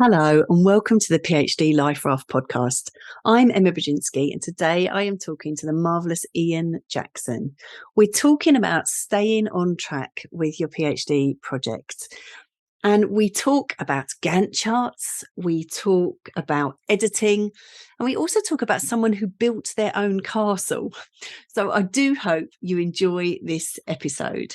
Hello and welcome to the PhD Life Raft podcast. I'm Emma Brzezinski and today I am talking to the marvellous Iain Jackson. We're talking about staying on track with your PhD project. And we talk about Gantt charts, we talk about editing, and we also talk about someone who built their own castle. So I do hope you enjoy this episode.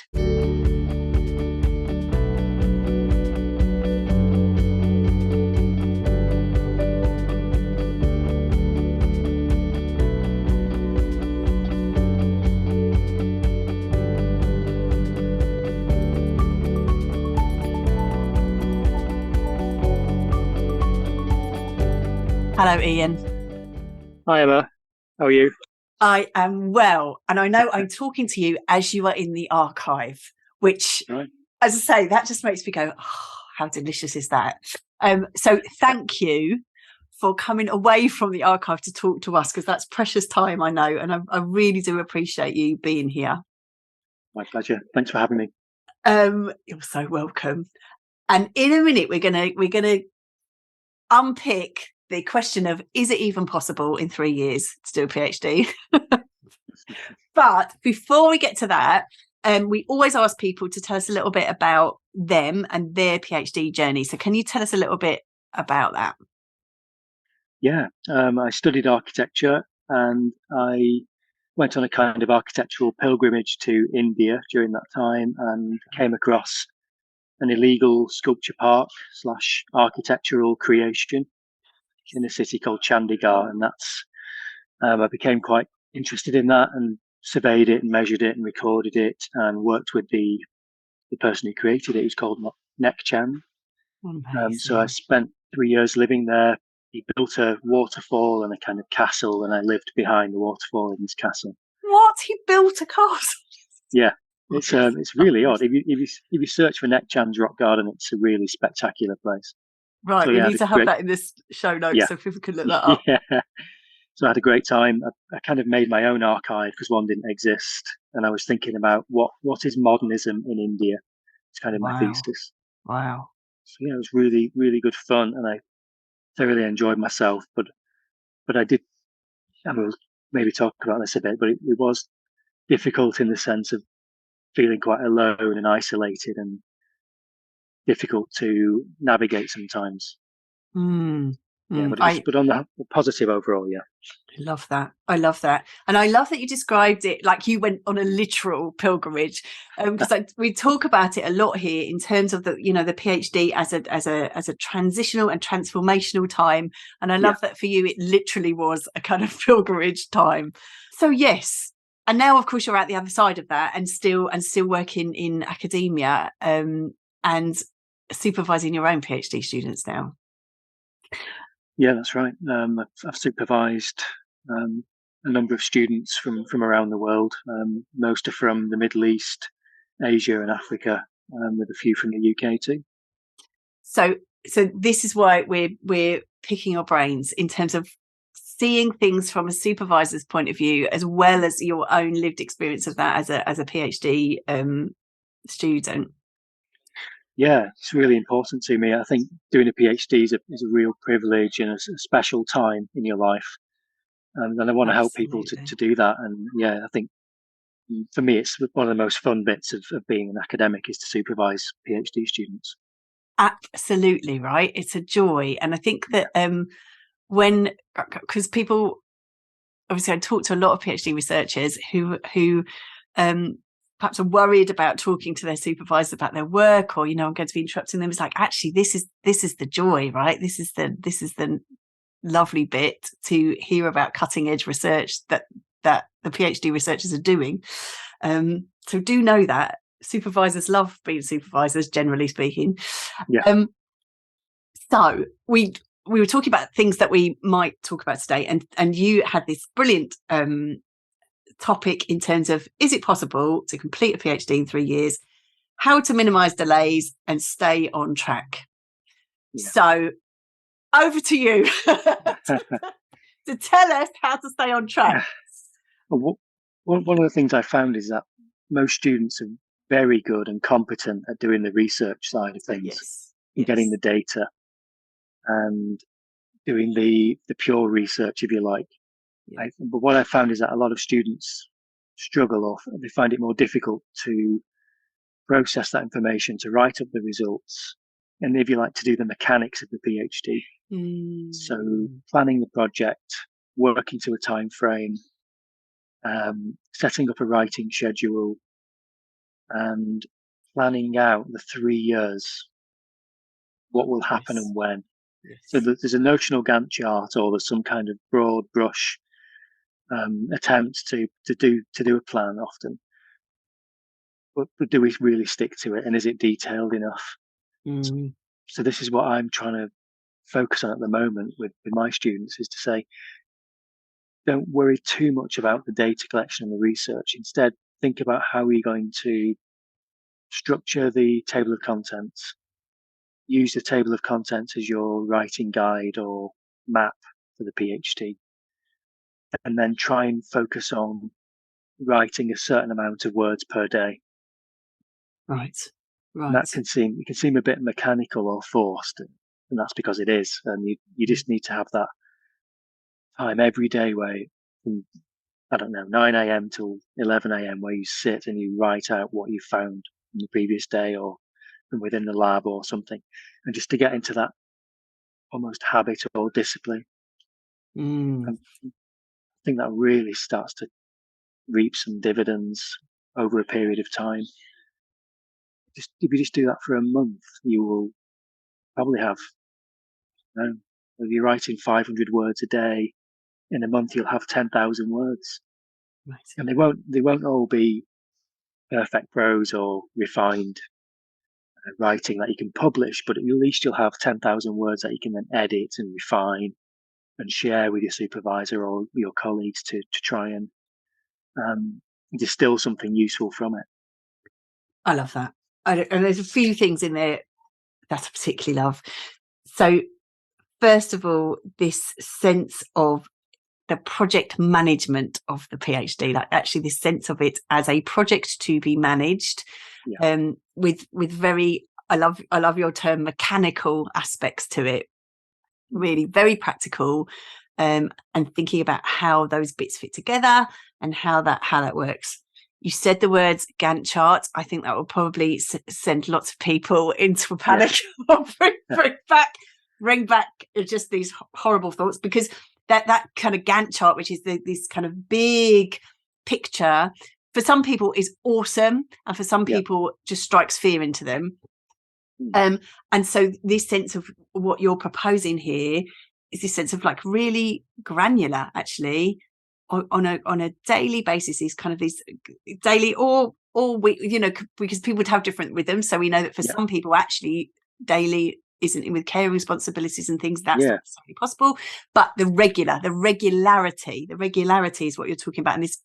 Hello, Iain. Hi, Emma. How are you? I am well, and I know I'm talking to you as you are in the archive, which, Right. as I say, that just makes me go, oh, how delicious is that? So thank you for coming away from the archive to talk to us, because that's precious time, I know, and I really do appreciate you being here. My pleasure. Thanks for having me. You're so welcome. And in a minute, we're gonna unpick the question of, is it even possible in 3 years to do a PhD? But before we get to that, we always ask people to tell us a little bit about them and their PhD journey. So can you tell us a little bit about that? Yeah, I studied architecture and I went on a kind of architectural pilgrimage to India during that time and came across an illegal sculpture park / architectural creation in a city called Chandigarh. And that's, I became quite interested in that and surveyed it and measured it and recorded it and worked with the person who created it, who's called Nek Chand. So I spent 3 years living there. He built a waterfall and a kind of castle, and I lived behind the waterfall in this castle. What? He built a castle? Yeah, it's really odd. If you search for Nek Chand's rock garden, it's a really spectacular place. Right, So, we need to have that in this show notes so people can look that up. Yeah. So I had a great time. I kind of made my own archive because one didn't exist, and I was thinking about what is modernism in India. It's kind of my thesis. Wow. So yeah, it was really, really good fun, and I thoroughly enjoyed myself. But I did, I will maybe talk about this a bit, but it was difficult in the sense of feeling quite alone and isolated and difficult to navigate sometimes. Yeah, but on the positive overall, yeah. I love that. I love that. And I love that you described it like you went on a literal pilgrimage, because we talk about it a lot here in terms of the PhD as a transitional and transformational time. And I love that for you, it literally was a kind of pilgrimage time. So yes. And now, of course, you're at the other side of that and still working in academia, and supervising your own PhD students now. Yeah, that's right. I've supervised a number of students from around the world. Most are from the Middle East, Asia, and Africa, with a few from the UK too. So this is why we're picking your brains in terms of seeing things from a supervisor's point of view, as well as your own lived experience of that as a PhD student. Yeah, it's really important to me. I think doing a PhD is a real privilege and a special time in your life. And I want to help people to do that. And yeah, I think for me, it's one of the most fun bits of being an academic is to supervise PhD students. Absolutely right. It's a joy. And I think that because people, obviously I talk to a lot of PhD researchers who perhaps are worried about talking to their supervisor about their work, or, I'm going to be interrupting them. It's like, actually, this is the joy, right? This is the lovely bit to hear about cutting edge research that the PhD researchers are doing. So do know that supervisors love being supervisors, generally speaking. Yeah. So we were talking about things that we might talk about today, and you had this brilliant topic in terms of, is it possible to complete a PhD in 3 years, how to minimize delays and stay on track. So over to you to tell us how to stay on track. Well, one of the things I found is that most students are very good and competent at doing the research side of things and getting the data. and doing the pure research, if you like. Yeah. But what I found is that a lot of students struggle, or they find it more difficult to process that information, to write up the results, and if you like, to do the mechanics of the PhD. So planning the project, working to a time frame, setting up a writing schedule, and planning out the 3 years, what will happen Yes. and when. Yes. So there's a notional Gantt chart, or there's some kind of broad brush attempt to do a plan often. But do we really stick to it, and is it detailed enough? So this is what I'm trying to focus on at the moment with my students, is to say, don't worry too much about the data collection and the research. Instead, think about how you're going to structure the table of contents. Use the table of contents as your writing guide or map for the PhD, and then try and focus on writing a certain amount of words per day. Right. And that can seem a bit mechanical or forced, and that's because it is. And you just need to have that time every day where, from, I don't know, 9 a.m. till 11 a.m., where you sit and you write out what you found from the previous day or from within the lab or something, and just to get into that almost habit or discipline. And I think that really starts to reap some dividends over a period of time. If you just do that for a month, you will probably have, if you're writing 500 words a day, in a month you'll have 10,000 words. Right. And they won't all be perfect prose or refined writing that you can publish, but at least you'll have 10,000 words that you can then edit and refine and share with your supervisor or your colleagues to try and distill something useful from it. I love that. And there's a few things in there that I particularly love. So, first of all, this sense of the project management of the PhD, like actually this sense of it as a project to be managed, with very, I love your term, mechanical aspects to it. Really very practical, and thinking about how those bits fit together and how that works. You said the words Gantt chart. I think that will probably send lots of people into a panic. bring back just these horrible thoughts, because that kind of Gantt chart, which is this kind of big picture, for some people is awesome, and for some people just strikes fear into them. And so this sense of what you're proposing here is this sense of like really granular, actually, on a daily basis, these kind of these daily or week, because people would have different rhythms. So we know that for some people, actually, daily isn't with care responsibilities and things, that's not necessarily possible. But the regularity is what you're talking about, and this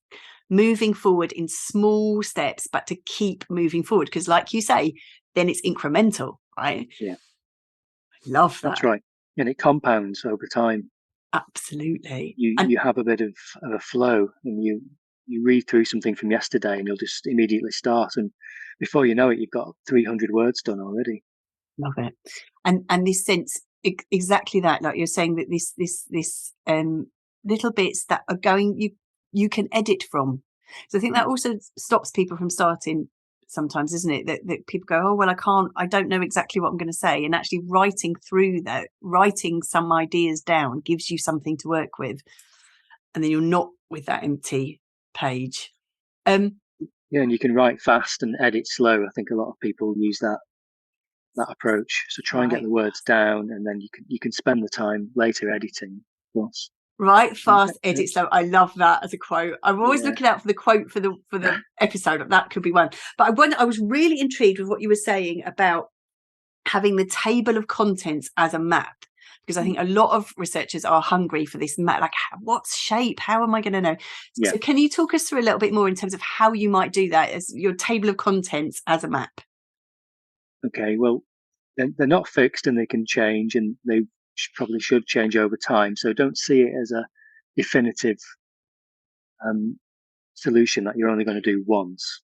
moving forward in small steps, but to keep moving forward, because like you say, then it's incremental, right? Yeah, I love that. That's right, and it compounds over time. Absolutely. You have a bit of a flow, and you read through something from yesterday, and you'll just immediately start, and before you know it, you've got 300 words done already. Love it. And this sense, exactly that, like you're saying, that this little bits that are going, you can edit from. So I think that also stops people from starting sometimes, isn't it? That people go, oh well, I don't know exactly what I'm going to say, and actually writing through that, writing some ideas down, gives you something to work with, and then you're not with that empty page. And you can write fast and edit slow. I think a lot of people use that approach. So try and get the words down, and then you can spend the time later editing. Plus, write fast, edit slow. I love that as a quote. I'm always looking out for the quote for the episode. That could be one. But I was really intrigued with what you were saying about having the table of contents as a map, because I think a lot of researchers are hungry for this map, like what's shape, how am I going to know? So can you talk us through a little bit more in terms of how you might do that as your table of contents as a map? Okay, well, they're not fixed, and they can change, and they probably should change over time. So don't see it as a definitive solution that you're only going to do once.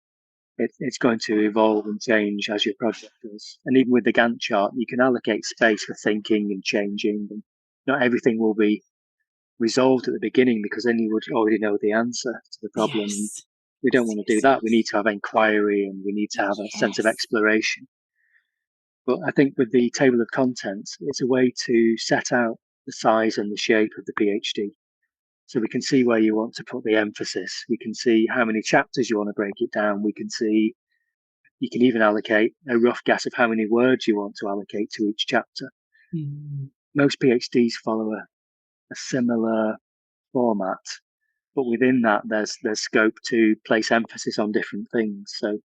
it's going to evolve and change as your project does. And even with the Gantt chart, you can allocate space for thinking and changing. And not everything will be resolved at the beginning, because then you would already know the answer to the problem. Yes. We don't want to do Yes. that. We need to have inquiry, and we need to have a sense of Yes. exploration. But I think with the table of contents, it's a way to set out the size and the shape of the PhD. So we can see where you want to put the emphasis. We can see how many chapters you want to break it down. We can see, you can even allocate a rough guess of how many words you want to allocate to each chapter. Mm. Most PhDs follow a similar format, but within that, there's scope to place emphasis on different things. So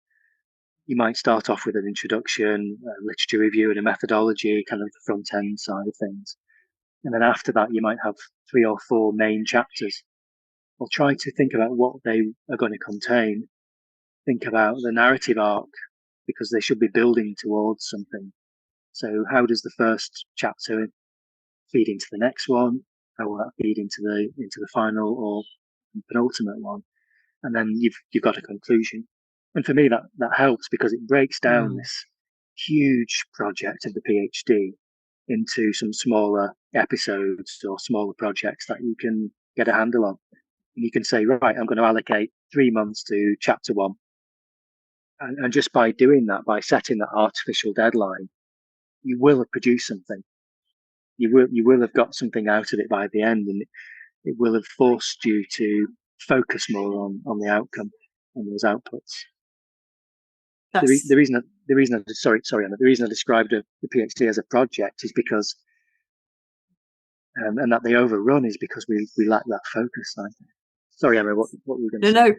you might start off with an introduction, a literature review, and a methodology, kind of the front end side of things. And then after that, you might have 3 or 4 main chapters. Well, try to think about what they are going to contain. Think about the narrative arc, because they should be building towards something. So how does the first chapter feed into the next one? How will that feed into the final or penultimate one? And then you've got a conclusion. And for me, that helps, because it breaks down Mm. this huge project of the PhD into some smaller episodes or smaller projects that you can get a handle on. And you can say, right, I'm going to allocate 3 months to chapter 1. And just by doing that, by setting that artificial deadline, you will have produced something. You will have got something out of it by the end, and it will have forced you to focus more on the outcome, on those outputs. That's The reason Anna, the reason I described the PhD as a project is because, and that they overrun, is because we lack that focus. I think. Sorry, Emma, what were you going to say?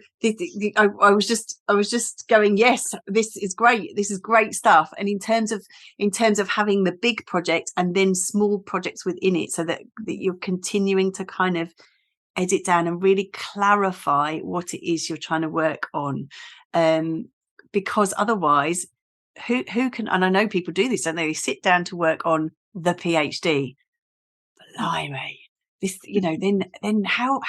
no. I was just going. Yes, this is great. This is great stuff. And in terms of having the big project and then small projects within it, so that you're continuing to kind of edit down and really clarify what it is you're trying to work on, because otherwise, who can? And I know people do this, don't they? They sit down to work on the PhD. Blimey, this, then how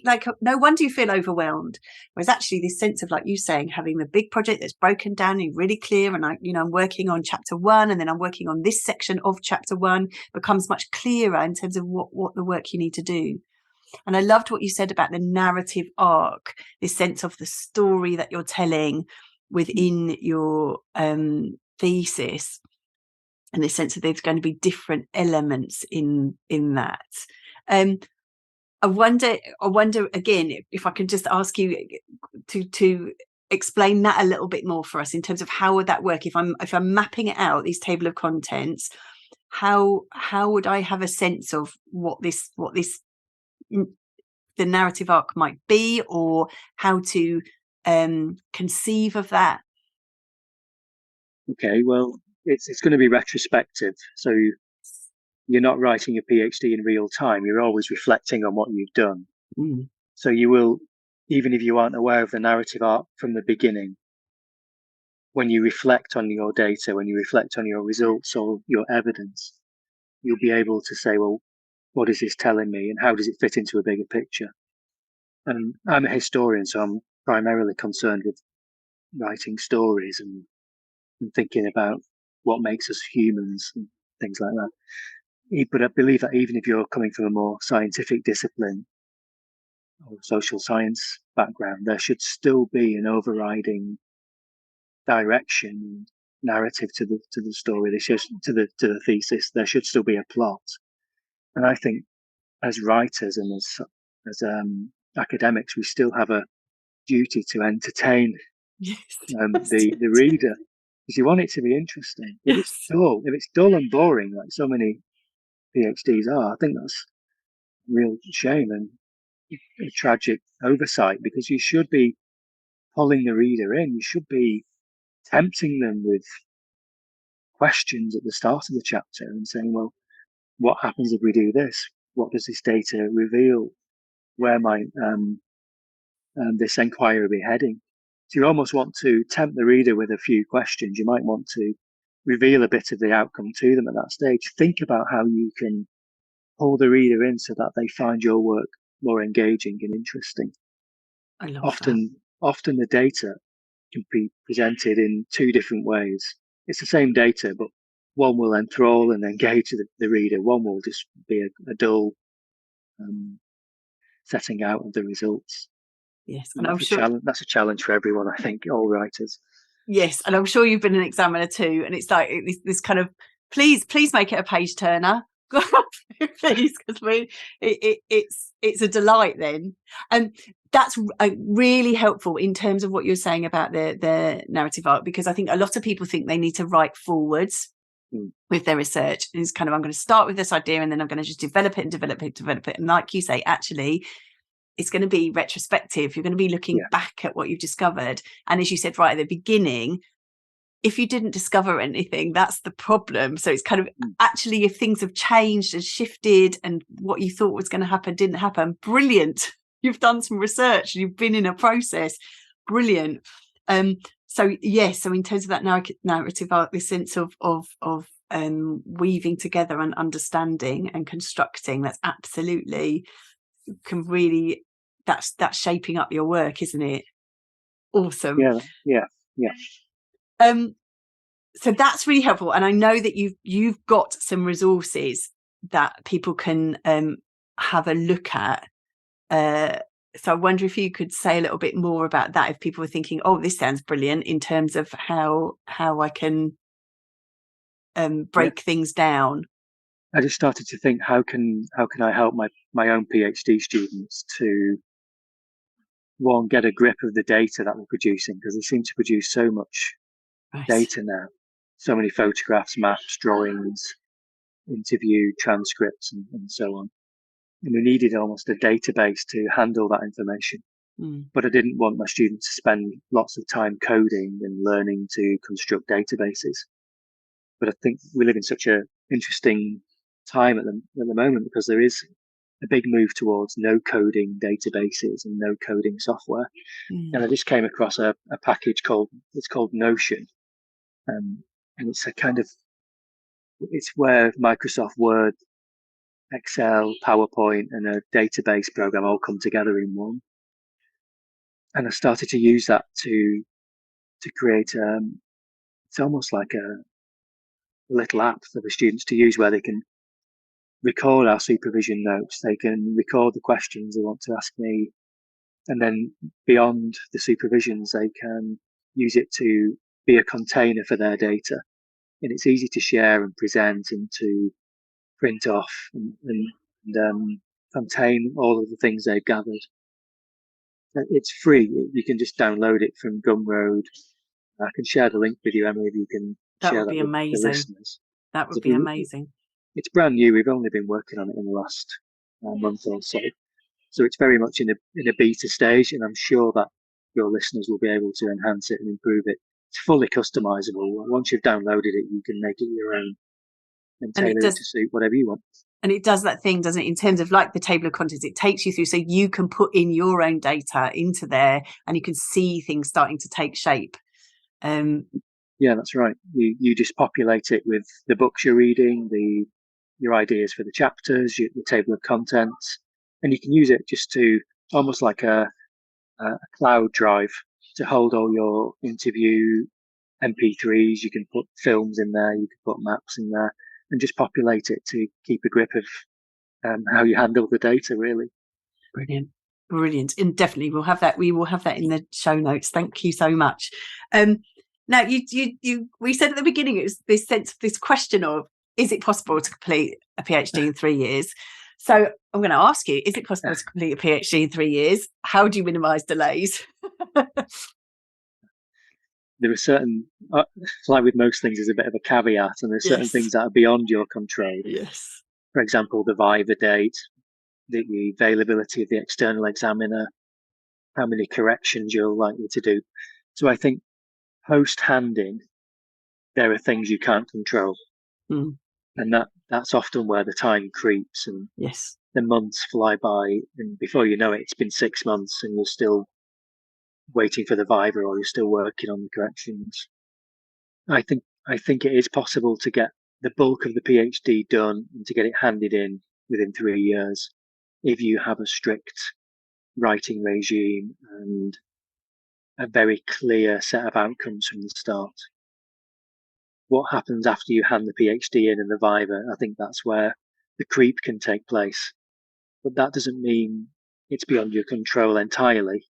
like, no wonder you feel overwhelmed. Whereas actually this sense of, like you saying, having the big project that's broken down and really clear, and I'm working on chapter 1, and then I'm working on this section of chapter 1, becomes much clearer in terms of what the work you need to do. And I loved what you said about the narrative arc, this sense of the story that you're telling within your thesis, and this sense that there's going to be different elements in that. I wonder again, if I can just ask you to explain that a little bit more for us, in terms of how would that work if I'm mapping it out, these table of contents. How would I have a sense of what this the narrative arc might be, or how to conceive of that? Okay, well, it's going to be retrospective. So you're not writing a PhD in real time. You're always reflecting on what you've done. Mm. So you will, even if you aren't aware of the narrative arc from the beginning, when you reflect on your data, when you reflect on your results or your evidence, you'll be able to say, well, what is this telling me, and how does it fit into a bigger picture? And I'm a historian, so I'm primarily concerned with writing stories and thinking about what makes us humans and things like that. But I believe that even if you're coming from a more scientific discipline or social science background, there should still be an overriding direction, narrative to the story. There should, to the thesis. There should still be a plot. And I think as writers and as academics, we still have a duty to entertain Yes. the reader, because you want it to be interesting. Yes. If it's dull and boring, like so many PhDs are, I think that's a real shame and a tragic oversight, because you should be pulling the reader in. You should be tempting them with questions at the start of the chapter and saying, well, what happens if we do this? What does this data reveal? Where might this inquiry be heading? So you almost want to tempt the reader with a few questions. You might want to reveal a bit of the outcome to them at that stage. Think about how you can pull the reader in so that they find your work more engaging and interesting. I love that. Often the data can be presented in two different ways. It's the same data, but one will enthrall and engage the reader. One will just be a dull setting out of the results. Yes, And and I'm sure that's a challenge for everyone, I think, all writers. yes, and I'm sure you've been an examiner too, and it's like this kind of please make it a page turner. Please, because it's a delight then, and that's really helpful in terms of what you're saying about the narrative arc, because I think a lot of people think they need to write forwards with their research. It's kind of, I'm going to start with this idea and then I'm going to just develop it, and like you say, actually it's going to be retrospective. You're going to be looking back at what you've discovered, and as you said right at the beginning, if you didn't discover anything, that's the problem. So it's kind of actually, if things have changed and shifted and what you thought was going to happen didn't happen, brilliant. You've done some research, you've been in a process, brilliant. So yes, so in terms of that narrative arc, this sense of weaving together and understanding and constructing, that's absolutely can really, that's shaping up your work, isn't it? Awesome. Yeah. So that's really helpful, and I know that you've got some resources that people can have a look at. So I wonder if you could say a little bit more about that, if people are thinking, oh, this sounds brilliant, in terms of how I can break things down. I just started to think, how can I help my own PhD students to, one, get a grip of the data that we're producing, because they seem to produce so much data now, so many photographs, maps, drawings, interview transcripts, and so on. And we needed almost a database to handle that information. But I didn't want my students to spend lots of time coding and learning to construct databases. But I think we live in such an interesting time at the moment, because there is a big move towards no coding databases and no coding software. And I just came across a package called Notion. And it's a kind of, it's where Microsoft Word, Excel, PowerPoint, and a database program all come together in one. And I started to use that to create, it's almost like a little app for the students to use, where they can record our supervision notes, they can record the questions they want to ask me, and then beyond the supervisions, they can use it to be a container for their data. And it's easy to share and present and to print off and contain all of the things they've gathered. It's free. You can just download it from Gumroad. I can share the link with you, Emily, if you can share that with the listeners. That would be amazing. It's brand new. We've only been working on it in the last month or so. So it's very much in a beta stage, and I'm sure that your listeners will be able to enhance it and improve it. It's fully customizable. Once you've downloaded it, you can make it your own and tailor it to suit whatever you want. And it does that thing, doesn't it, in terms of like the table of contents, it takes you through, so you can put in your own data into there and you can see things starting to take shape. Yeah, that's right. You just populate it with the books you're reading, your ideas for the chapters, the table of contents, and you can use it just to, almost like a cloud drive, to hold all your interview MP3s. You can put films in there, you can put maps in there, and just populate it to keep a grip of how you handle the data, really. Brilliant. And definitely we will have that in the show notes. Thank you so much. Now we said at the beginning, it was this sense of this question of, is it possible to complete a PhD in 3 years? So I'm going to ask you, is it possible to complete a PhD in 3 years? How do you minimize delays? There are certain, like with most things, there's a bit of a caveat, and there's certain things that are beyond your control. Yes. For example, the Viva date, the availability of the external examiner, how many corrections you're likely to do. So I think post-handing, there are things you can't control. And that's often where the time creeps, and the months fly by, and before you know it, it's been 6 months and you're still waiting for the Viva, or you're still working on the corrections. I think it is possible to get the bulk of the PhD done and to get it handed in within 3 years, if you have a strict writing regime and a very clear set of outcomes from the start. What happens after you hand the PhD in and the viva? I think that's where the creep can take place. But that doesn't mean it's beyond your control entirely.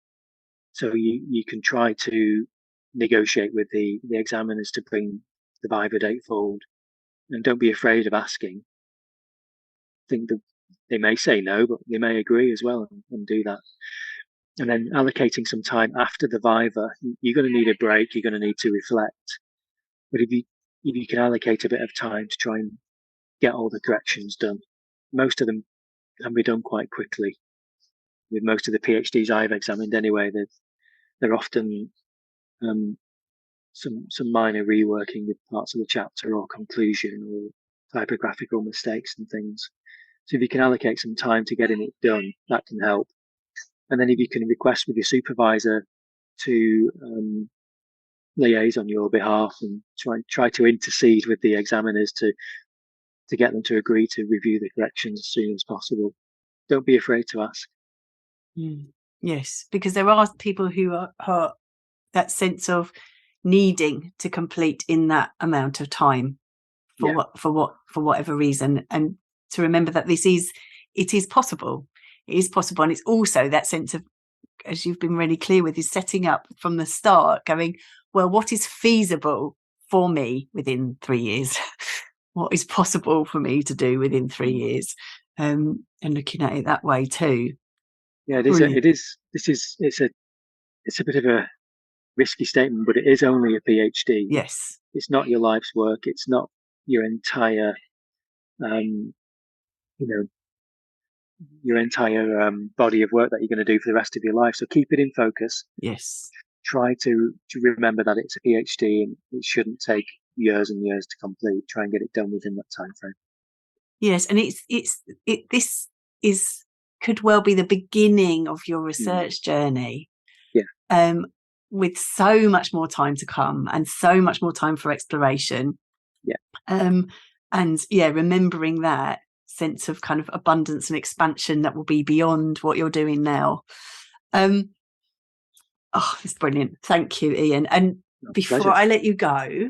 So you can try to negotiate with the examiners to bring the viva date forward, and don't be afraid of asking. I think that they may say no, but they may agree as well and do that. And then allocating some time after the viva, you're going to need a break. You're going to need to reflect. But if you can allocate a bit of time to try and get all the corrections done, most of them can be done quite quickly. With most of the PhDs I've examined anyway, they're often some minor reworking with parts of the chapter or conclusion or typographical mistakes and things. So if you can allocate some time to getting it done, that can help. And then if you can request with your supervisor to liaise on your behalf and try to intercede with the examiners to get them to agree to review the corrections as soon as possible. Don't be afraid to ask. Yes, because there are people who are that sense of needing to complete in that amount of time for whatever reason, and to remember that it is possible. It is possible, and it's also that sense of, as you've been really clear with, is setting up from the start, going, well, what is feasible for me within 3 years? What is possible for me to do within 3 years? And looking at it that way too. Yeah, it's a bit of a risky statement, but it is only a PhD. Yes. It's not your life's work. It's not your entire, body of work that you're going to do for the rest of your life. So keep it in focus. Yes. Try to remember that it's a PhD and it shouldn't take years and years to complete. Try and get it done within that time frame. Yes, and this could well be the beginning of your research journey. Yeah. With so much more time to come and so much more time for exploration. Yeah. And remembering that sense of kind of abundance and expansion that will be beyond what you're doing now. It's brilliant. Thank you, Iain. And before pleasure. I let you go,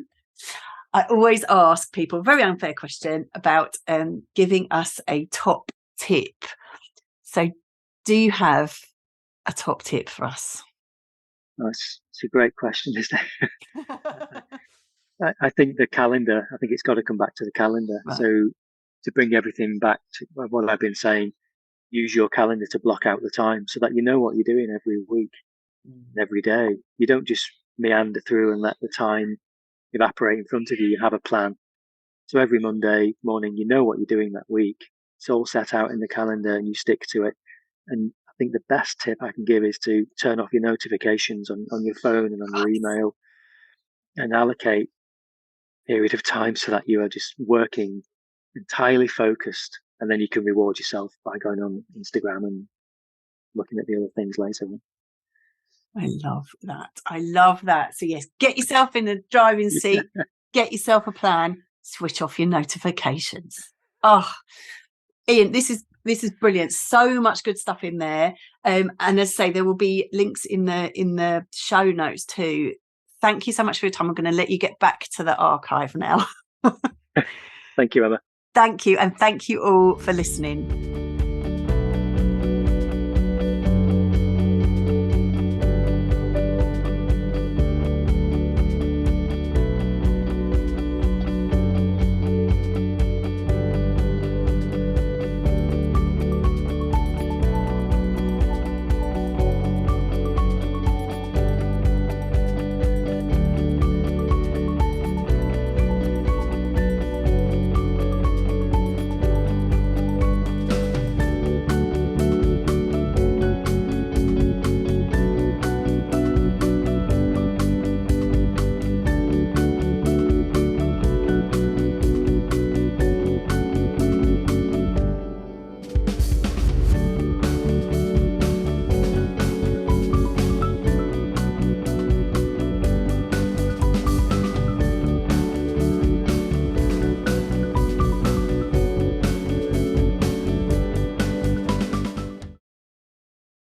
I always ask people a very unfair question about giving us a top tip. So do you have a top tip for us? It's a great question, isn't it? I think the calendar, I think it's got to come back to the calendar. Right. So to bring everything back to what I've been saying, use your calendar to block out the time so that you know what you're doing every week, every day. You don't just meander through and let the time evaporate in front of you. You have a plan. So every Monday morning, you know what you're doing that week. It's all set out in the calendar and you stick to it. And I think the best tip I can give is to turn off your notifications on your phone and on your email and allocate a period of time so that you are just working entirely focused. And then you can reward yourself by going on Instagram and looking at the other things later. I love that. So yes, get yourself in the driving seat, get yourself a plan, switch off your notifications. Oh, Iain, this is brilliant. So much good stuff in there. And as I say, there will be links in the show notes too. Thank you so much for your time. I'm going to let you get back to the archive now. Thank you, Emma. Thank you. And thank you all for listening.